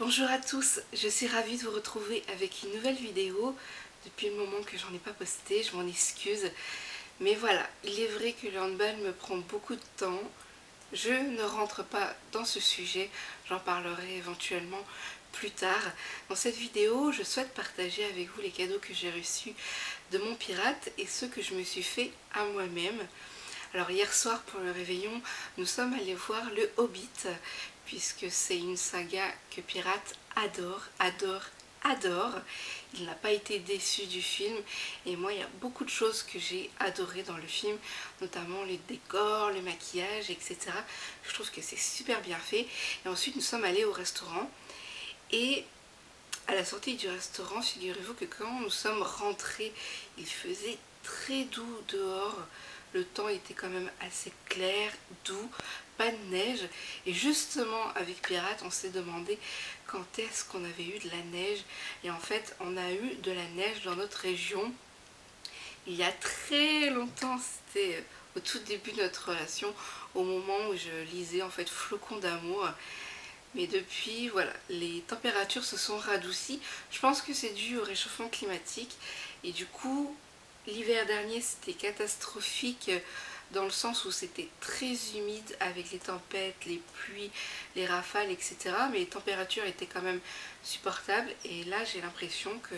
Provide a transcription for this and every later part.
Bonjour à tous, je suis ravie de vous retrouver avec une nouvelle vidéo. Depuis le moment que j'en ai pas posté, je m'en excuse. Mais voilà, il est vrai que le handball me prend beaucoup de temps. Je ne rentre pas dans ce sujet, j'en parlerai éventuellement plus tard. Dans cette vidéo, je souhaite partager avec vous les cadeaux que j'ai reçus de mon pirate et ceux que je me suis fait à moi-même. Alors hier soir pour le réveillon, nous sommes allés voir le Hobbit, puisque c'est une saga que Pirate adore. Il n'a pas été déçu du film et moi il y a beaucoup de choses que j'ai adorées dans le film, notamment les décors, le maquillage, etc. Je trouve que c'est super bien fait. Et ensuite nous sommes allés au restaurant et à la sortie du restaurant, figurez-vous que quand nous sommes rentrés, il faisait très doux dehors. Le temps était quand même assez clair, doux, pas de neige. Et justement, avec Pirate, on s'est demandé quand est-ce qu'on avait eu de la neige. Et en fait, on a eu de la neige dans notre région il y a très longtemps. C'était au tout début de notre relation, au moment où je lisais en fait Flocon d'amour. Mais depuis, voilà, les températures se sont radoucies. Je pense que c'est dû au réchauffement climatique. Et du coup, l'hiver dernier, c'était catastrophique dans le sens où c'était très humide avec les tempêtes, les pluies, les rafales, etc. Mais les températures étaient quand même supportables. Et là, j'ai l'impression que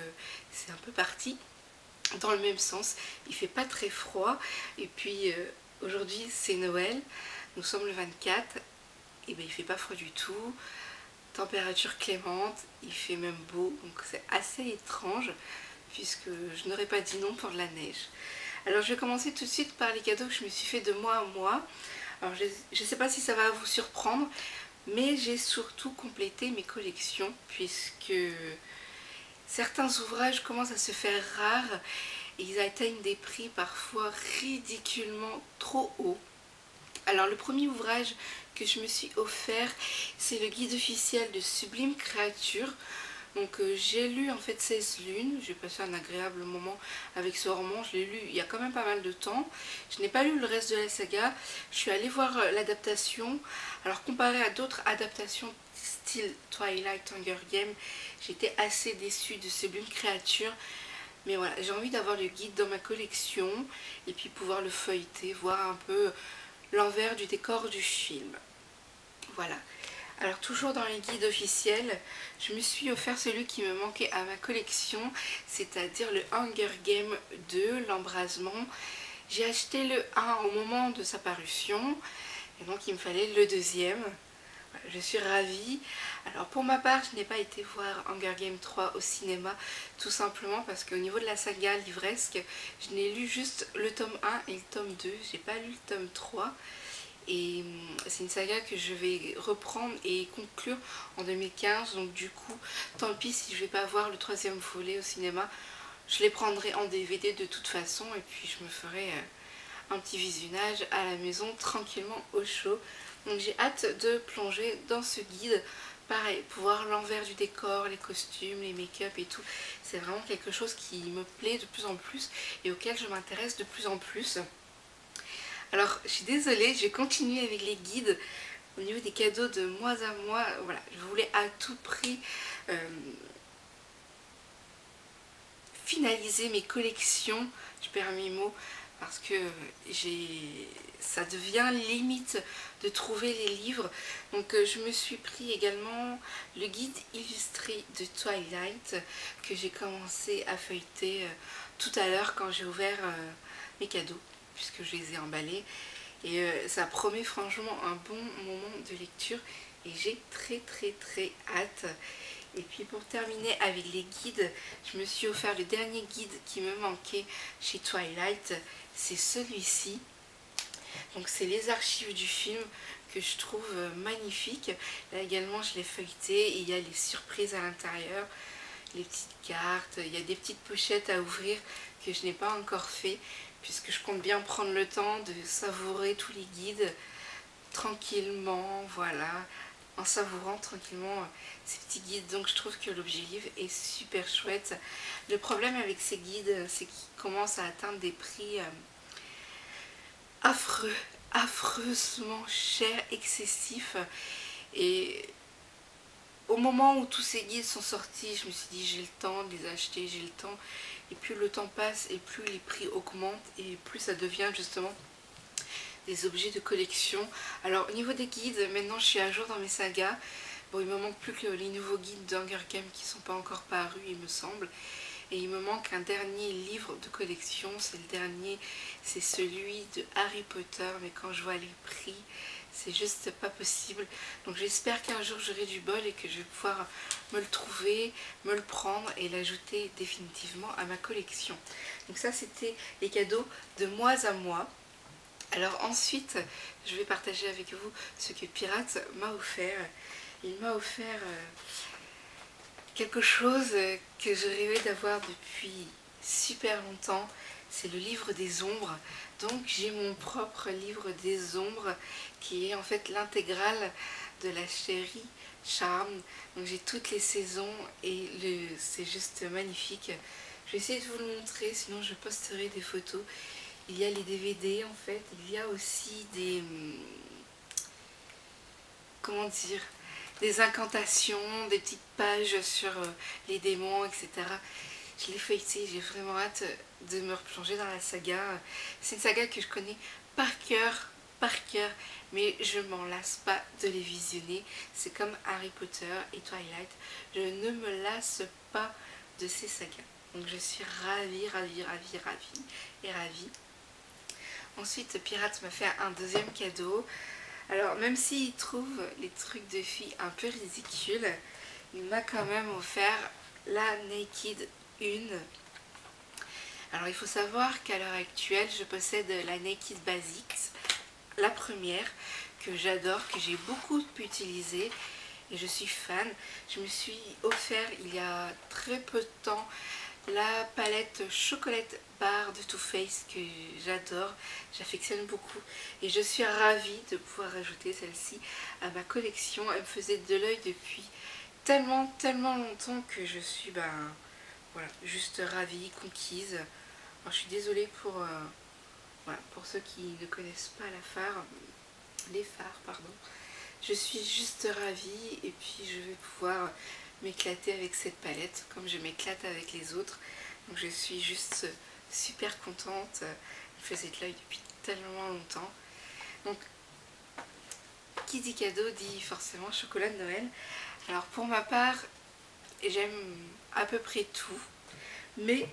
c'est un peu parti dans le même sens. Il fait pas très froid. Et puis, aujourd'hui, c'est Noël. Nous sommes le 24. Et bien il fait pas froid du tout, température clémente, il fait même beau, donc c'est assez étrange puisque je n'aurais pas dit non pour de la neige. Alors je vais commencer tout de suite par les cadeaux que je me suis fait de moi à moi. Alors je ne sais pas si ça va vous surprendre, mais j'ai surtout complété mes collections puisque certains ouvrages commencent à se faire rares et ils atteignent des prix parfois ridiculement trop hauts. Alors le premier ouvrage que je me suis offert, c'est le guide officiel de Sublime Créature. Donc j'ai lu en fait 16 lunes, j'ai passé un agréable moment avec ce roman, je l'ai lu il y a quand même pas mal de temps. Je n'ai pas lu le reste de la saga, je suis allée voir l'adaptation. Alors comparé à d'autres adaptations style Twilight, Hunger Games, j'étais assez déçue de Sublime Créature. Mais voilà, j'ai envie d'avoir le guide dans ma collection et puis pouvoir le feuilleter, voir un peu l'envers du décor du film. Voilà. Alors toujours dans les guides officiels, je me suis offert celui qui me manquait à ma collection, c'est-à-dire le Hunger Games 2, l'embrasement. J'ai acheté le 1 au moment de sa parution, et donc il me fallait le deuxième. Voilà, je suis ravie. Alors pour ma part, je n'ai pas été voir Hunger Games 3 au cinéma, tout simplement parce qu'au niveau de la saga livresque, je n'ai lu juste le tome 1 et le tome 2, j'ai pas lu le tome 3. Et c'est une saga que je vais reprendre et conclure en 2015. Donc du coup, tant pis si je ne vais pas voir le troisième volet au cinéma. Je les prendrai en DVD de toute façon. Et puis je me ferai un petit visionnage à la maison tranquillement au chaud. Donc j'ai hâte de plonger dans ce guide. Pareil, pour voir l'envers du décor, les costumes, les make-up et tout. C'est vraiment quelque chose qui me plaît de plus en plus et auquel je m'intéresse de plus en plus. Alors, je suis désolée, je vais continuer avec les guides au niveau des cadeaux de mois à mois. Voilà, je voulais à tout prix finaliser mes collections, je perds mes mots, parce que ça devient limite de trouver les livres. Donc je me suis pris également le guide illustré de Twilight que j'ai commencé à feuilleter tout à l'heure quand j'ai ouvert mes cadeaux, puisque je les ai emballés. Et ça promet franchement un bon moment de lecture et j'ai très hâte. Et puis pour terminer avec les guides, je me suis offert le dernier guide qui me manquait chez Twilight, c'est celui-ci. Donc c'est les archives du film que je trouve magnifique. Là également je l'ai feuilleté et il y a les surprises à l'intérieur, les petites cartes, il y a des petites pochettes à ouvrir que je n'ai pas encore fait puisque je compte bien prendre le temps de savourer tous les guides tranquillement, voilà, en savourant tranquillement ces petits guides. Donc je trouve que l'objet livre est super chouette. Le problème avec ces guides, c'est qu'ils commencent à atteindre des prix affreusement chers, excessifs, et au moment où tous ces guides sont sortis, je me suis dit j'ai le temps de les acheter, j'ai le temps. Et plus le temps passe et plus les prix augmentent et plus ça devient justement des objets de collection. Alors au niveau des guides, maintenant je suis à jour dans mes sagas. Bon, il me manque plus que les nouveaux guides d'Hunger Games qui ne sont pas encore parus, il me semble. Et il me manque un dernier livre de collection, c'est le dernier, c'est celui de Harry Potter, mais quand je vois les prix, c'est juste pas possible. Donc j'espère qu'un jour j'aurai du bol et que je vais pouvoir me le trouver, me le prendre et l'ajouter définitivement à ma collection. Donc ça c'était les cadeaux de mois à mois. Alors ensuite, je vais partager avec vous ce que Pirate m'a offert. Il m'a offert quelque chose que je rêvais d'avoir depuis super longtemps. C'est le livre des ombres. Donc j'ai mon propre livre des ombres qui est en fait l'intégrale de la série Charmed. Donc j'ai toutes les saisons et c'est juste magnifique. Je vais essayer de vous le montrer, sinon je posterai des photos. Il y a les DVD en fait, il y a aussi des... comment dire, des incantations, des petites pages sur les démons, etc. Je l'ai feuilleté, j'ai vraiment hâte de me replonger dans la saga. C'est une saga que je connais par cœur, mais je m'en lasse pas de les visionner. C'est comme Harry Potter et Twilight, je ne me lasse pas de ces sagas. Donc je suis ravie et ravie. Ensuite, Pirate m'a fait un deuxième cadeau. Alors, même s'il trouve les trucs de filles un peu ridicules, il m'a quand même offert la Naked 1. Alors, il faut savoir qu'à l'heure actuelle, je possède la Naked Basics, la première, que j'adore, que j'ai beaucoup utilisée et je suis fan. Je me suis offert il y a très peu de temps la palette Chocolate Bar de Too Faced que j'adore, j'affectionne beaucoup et je suis ravie de pouvoir rajouter celle-ci à ma collection. Elle me faisait de l'œil depuis tellement longtemps que je suis voilà, juste ravie, conquise. Alors, je suis désolée pour, voilà, pour ceux qui ne connaissent pas les fards, pardon. Je suis juste ravie et puis je vais pouvoir m'éclater avec cette palette comme je m'éclate avec les autres. Donc je suis juste super contente. Elle me faisait de l'œil depuis tellement longtemps. Donc qui dit cadeau dit forcément chocolat de Noël. Alors pour ma part, j'aime à peu près tout, mais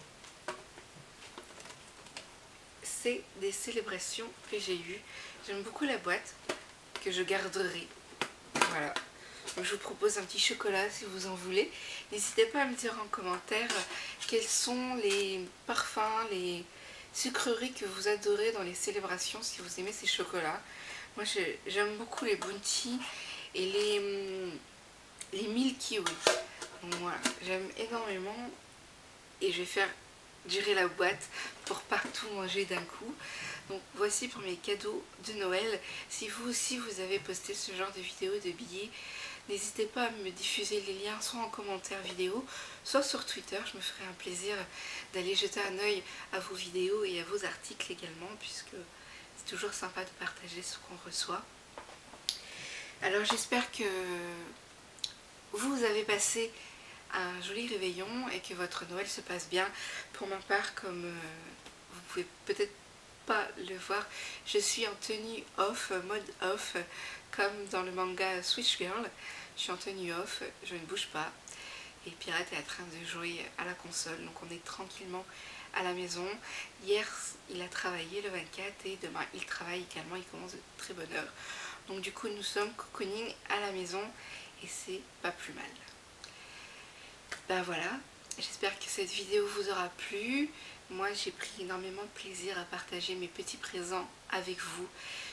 c'est des célébrations que j'ai eues. J'aime beaucoup la boîte que je garderai. Voilà. Donc je vous propose un petit chocolat si vous en voulez. N'hésitez pas à me dire en commentaire quels sont les parfums, les sucreries que vous adorez dans les célébrations, si vous aimez ces chocolats. Moi j'aime beaucoup les Bounty et les Milky Way. Donc voilà, j'aime énormément et je vais faire durer la boîte pour pas tout manger d'un coup. Donc voici pour mes cadeaux de Noël. Si vous aussi vous avez posté ce genre de vidéos, de billets, n'hésitez pas à me diffuser les liens soit en commentaire vidéo, soit sur Twitter. Je me ferai un plaisir d'aller jeter un œil à vos vidéos et à vos articles également, puisque c'est toujours sympa de partager ce qu'on reçoit. Alors j'espère que vous avez passé un joli réveillon et que votre Noël se passe bien. Pour ma part, comme vous pouvez peut-être pas le voir, je suis en tenue off, mode off, comme dans le manga Switch Girl. Je suis en tenue off, je ne bouge pas et Pirate est en train de jouer à la console, donc on est tranquillement à la maison. Hier il a travaillé le 24 et demain il travaille également, il commence de très bonne heure. Donc du coup nous sommes cocooning à la maison et c'est pas plus mal. Ben voilà, j'espère que cette vidéo vous aura plu. Moi j'ai pris énormément de plaisir à partager mes petits présents avec vous.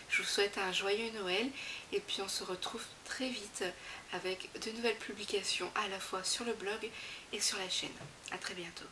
Je vous souhaite un joyeux Noël et puis on se retrouve très vite avec de nouvelles publications à la fois sur le blog et sur la chaîne. A très bientôt.